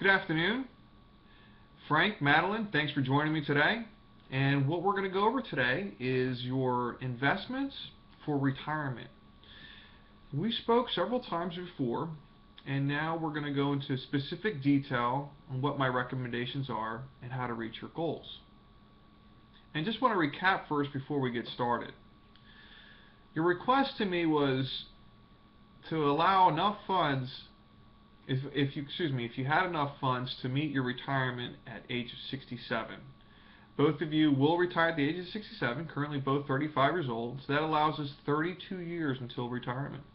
Good afternoon. Frank, Madeline, thanks for joining me today. And what we're going to go over today is your investments for retirement. We spoke several times before, and now we're going to go into specific detail on what my recommendations are and how to reach your goals. And just want to recap first before we get started. Your request to me was to allow enough funds if you had enough funds to meet your retirement at age of 67. Both of you will retire at the age of 67, currently both 35 years old, so that allows us 32 years until retirement.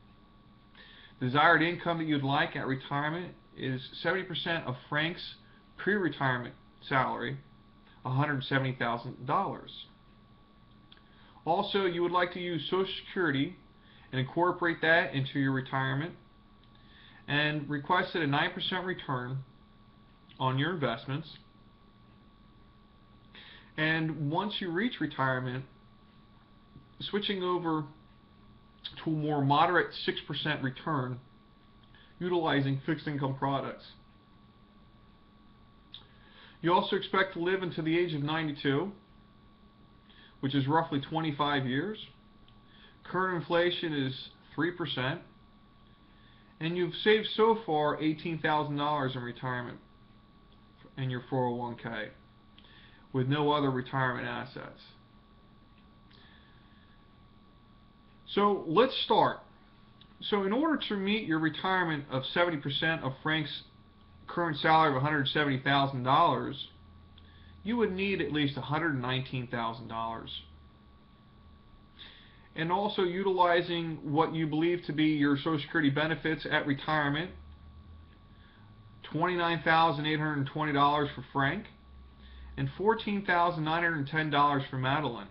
Desired income that you'd like at retirement is 70% of Frank's pre-retirement salary, $170,000. Also, you would like to use Social Security and incorporate that into your retirement, and requested a 9% return on your investments. And once you reach retirement, switching over to a more moderate 6% return utilizing fixed income products. You also expect to live until the age of 92, which is roughly 25 years. Current inflation is 3%. And you've saved so far $18,000 in retirement in your 401k with no other retirement assets. So let's start. So in order to meet your retirement of 70% of Frank's current salary of $170,000, you would need at least $119,000. And also utilizing what you believe to be your Social Security benefits at retirement, $29,820 for Frank and $14,910 for Madeline.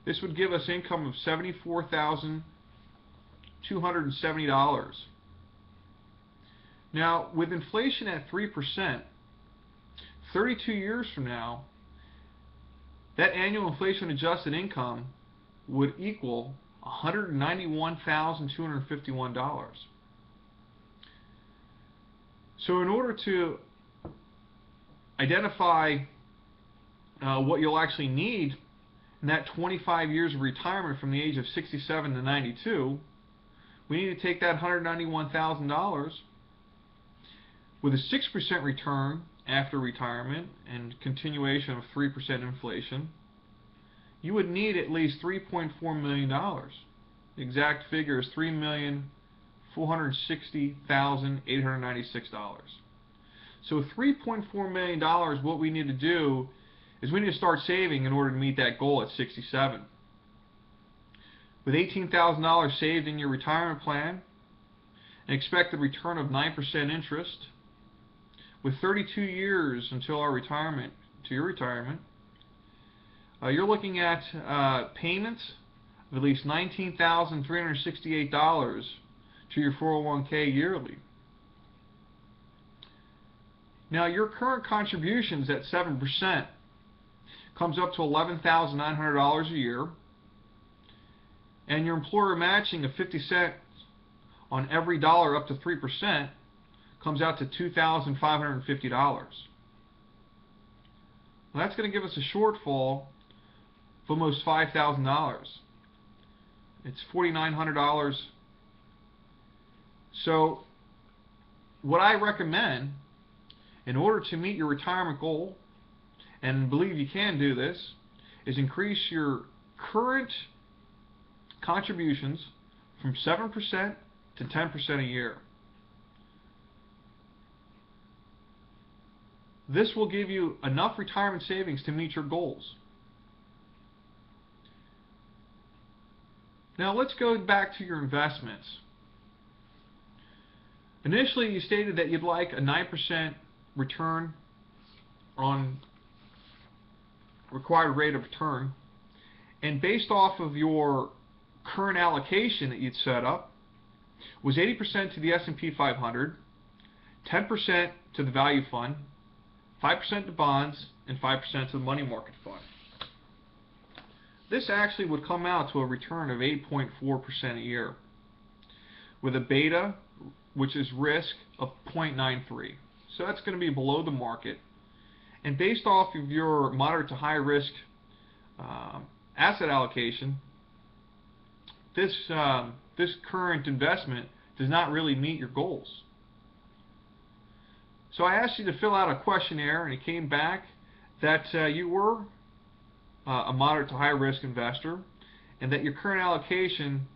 This would give us income of $74,270. Now, with inflation at 3%, 32 years from now, that annual inflation adjusted income would equal $191,251. So in order to identify what you'll actually need in that 25 years of retirement from the age of 67 to 92, we need to take that $191,000 with a 6% return after retirement and continuation of 3% inflation. You would need at least $3.4 million. The exact figure is $3,460,896. So $3.4 million, what we need to do is we need to start saving in order to meet that goal at 67. With $18,000 saved in your retirement plan, an expected return of 9% interest, with 32 years until our retirement, to your retirement, you're looking at payments of at least $19,368 to your 401k yearly. Now, your current contributions at 7% comes up to $11,900 a year, and your employer matching of 50 cents on every dollar up to 3% comes out to $2,550. Well, that's going to give us a shortfall of almost $5,000. It's $4,900. So what I recommend in order to meet your retirement goal, and believe you can do this, is increase your current contributions from 7% to 10% a year. This will give you enough retirement savings to meet your goals. Now let's go back to your investments. Initially you stated that you'd like a 9% return on required rate of return, and based off of your current allocation that you'd set up was 80% to the S&P 500, 10% to the value fund, 5% to bonds, and 5% to the money market fund. This actually would come out to a return of 8.4% a year with a beta, which is risk, of 0.93. So that's going to be below the market. And based off of your moderate to high risk asset allocation, this current investment does not really meet your goals. So I asked you to fill out a questionnaire, and it came back that you were a moderate to high risk investor, and that your current allocation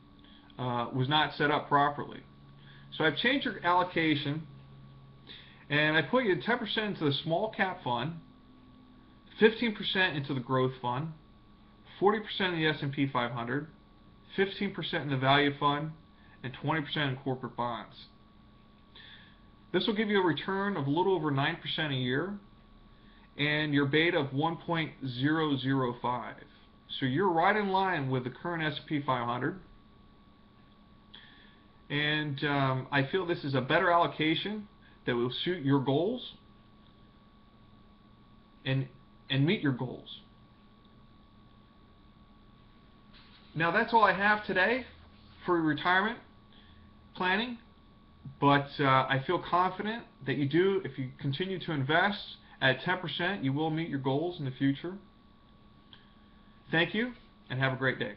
was not set up properly. So I've changed your allocation, and I put you 10% into the small cap fund, 15% into the growth fund, 40% in the S&P 500, 15% in the value fund, and 20% in corporate bonds. This will give you a return of a little over 9% a year, and your beta of 1.005. So you're right in line with the current S&P 500. And I feel this is a better allocation that will suit your goals and meet your goals. Now that's all I have today for retirement planning, but I feel confident that if you continue to invest at 10%, you will meet your goals in the future. Thank you, and have a great day.